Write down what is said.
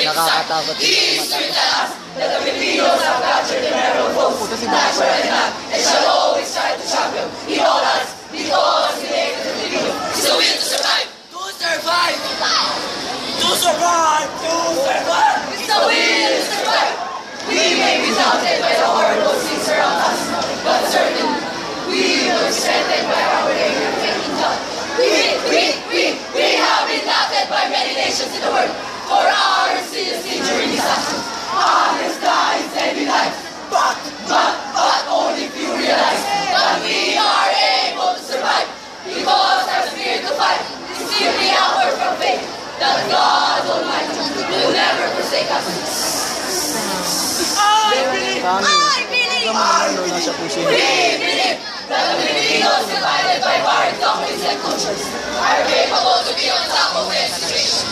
Nakakatakot din yung puta si Marco. To survive! To survive! It's the will to survive! daunted by the horrible scenes around us, but certainly we were strengthened by our greater faith in God. We have been laughed by many nations in the world, for our sins during disaster. Others died saving lives, but only few realize that we are able to survive because our spirit to fight is simply outward from faith that God Almighty will never forsake us. I believe Nasa puso we believe that the Filipinos, divided by varied doctrines and cultures, are capable to be on top of any situation.